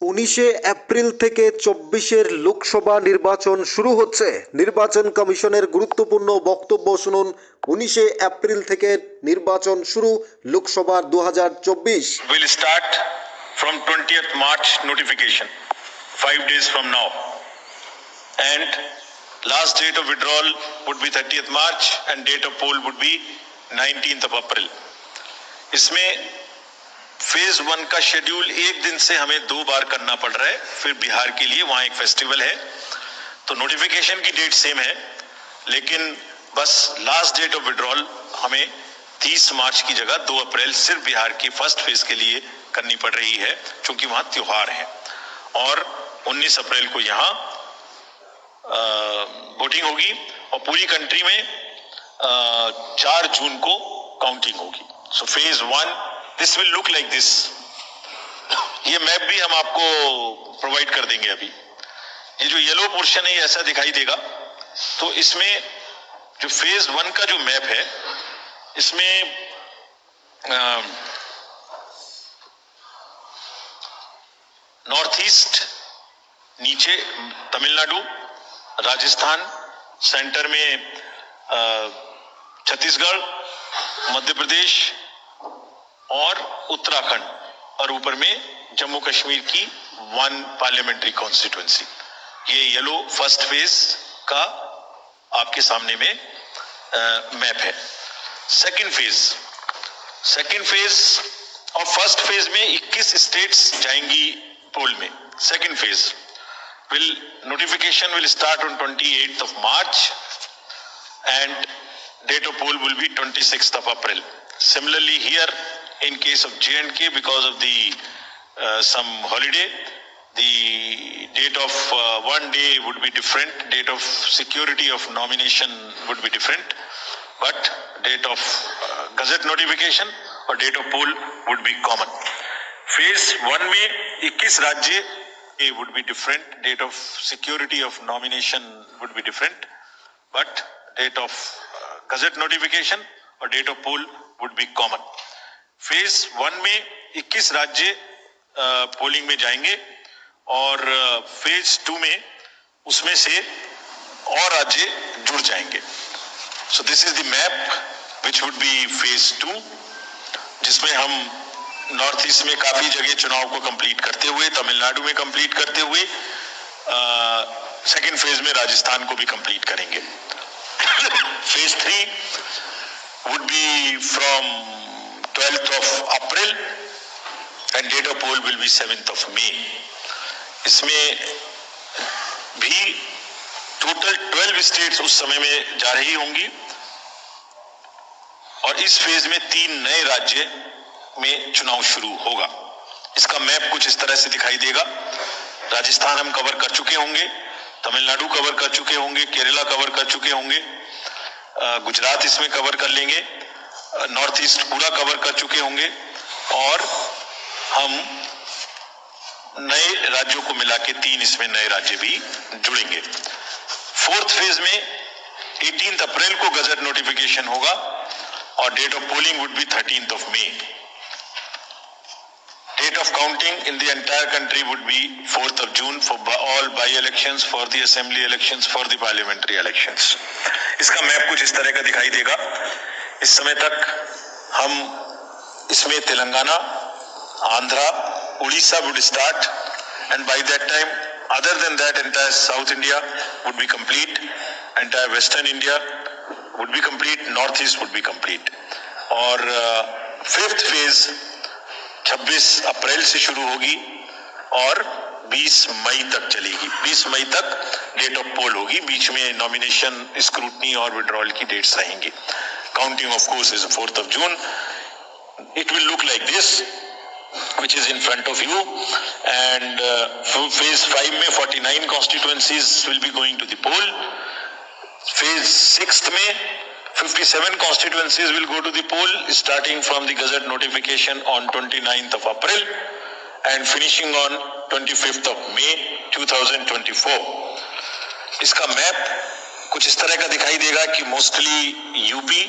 19 April থেকে 24-এর লোকসভা নির্বাচন শুরু হচ্ছে। নির্বাচন কমিশনের গুরুত্বপূর্ণ বক্তব্য শুনুন। 19 এপ্রিল থেকে নির্বাচন শুরু লোকসভার 2024। Will start from 20th March notification, 5 days from now. And last date of withdrawal would be 30th March and date of poll would be 19th of April. इसमें फेज 1 का शेड्यूल एक दिन से हमें 2 बार करना पड़ रहा है। फिर बिहार के लिए वहां एक फेस्टिवल है, तो नोटिफिकेशन की डेट सेम है, लेकिन बस लास्ट डेट ऑफ विड्रॉल हमें 30 मार्च की जगह 2 अप्रैल सिर्फ बिहार की फर्स्ट फेज के लिए करनी पड़ रही है, क्योंकि वहां त्योहार है। और 19 अप्रैल को यहाँ वोटिंग होगी और पूरी कंट्री में 4 जून को काउंटिंग होगी। So phase 1 this will look like this. ये मैप भी हम आपको प्रोवाइड कर देंगे। अभी ये जो येलो पोर्शन है ये ऐसा दिखाई देगा। तो इसमें जो फेज 1 का जो मैप है, इसमें नॉर्थ ईस्ट, नीचे तमिलनाडु, राजस्थान, सेंटर में छत्तीसगढ़, मध्य प्रदेश और उत्तराखंड, और ऊपर में जम्मू कश्मीर की 1 पार्लियामेंट्री कॉन्स्टिट्यूएंसी। ये येलो फर्स्ट फेज का आपके सामने में मैप है। सेकंड फेज और फर्स्ट फेज में 21 स्टेट्स जाएंगी पोल में। Second phase notification will start on 28th of March and date of poll will be 26th of April. Similarly here in case of J&K, because of the some holiday, the date of one day would be different, date of security of nomination would be different, but date of gazette notification और date of poll would be common. Phase 1 में 21 राज्य would be different, date of security of nomination would be different, but date of gazette notification और date of poll would be common. Phase 1 में 21 राज्य polling में जाएंगे और phase 2 में उसमें से और राज्य जुड़ जाएंगे। So this is the map which would be phase 2, जिसमें हम नॉर्थ ईस्ट में काफी जगह चुनाव को कंप्लीट करते हुए, तमिलनाडु में कंप्लीट करते हुए, सेकेंड फेज में राजस्थान को भी कंप्लीट करेंगे। Phase 3 would be from 12th of April and date of poll will be 7th of May. इसमें भी टोटल 12 स्टेट्स उस समय में जा रही होंगी और इस फेज में 3 नए राज्य में चुनाव शुरू होगा। इसका मैप कुछ इस तरह से दिखाई देगा। राजस्थान हम कवर कर चुके होंगे, तमिलनाडु कवर कर चुके होंगे, केरला कवर कर चुके होंगे, गुजरात इसमें कवर कर लेंगे, नॉर्थ ईस्ट पूरा कवर कर चुके होंगे और हम नए राज्यों को मिला के 3 इसमें नए राज्य भी जुड़ेंगे। फोर्थ फेज में 18 अप्रैल को गजट नोटिफिकेशन होगा और date of polling would be 13th of May. Date of counting in the entire country would be 4th of June for all by-elections, for the assembly elections, for the parliamentary elections. इसका map कुछ इस तरह का दिखाई देगा। इस समय तक हम इसमें Telangana, Andhra, Orissa would start and by that time other than that entire South India would be complete, entire Western India would be complete, North East would be complete. और फिफ्थ फेज 26 अप्रैल से शुरू होगी और 20 मई तक चलेगी। 20 मई तक डेट ऑफ पोल होगी, बीच में नॉमिनेशन, स्क्रूटनी और विड्रॉल की डेट्स रहेंगी। Counting of course is 4th of June. It will look like this, which is in front of you. And phase 5 में 49 constituencies will be going to the poll. Phase 6th में 57 constituencies will go to the poll, starting from the gazette notification on 29th of April and finishing on 25th of May 2024. इसका map कुछ इस तरह का दिखाई देगा कि mostly UP,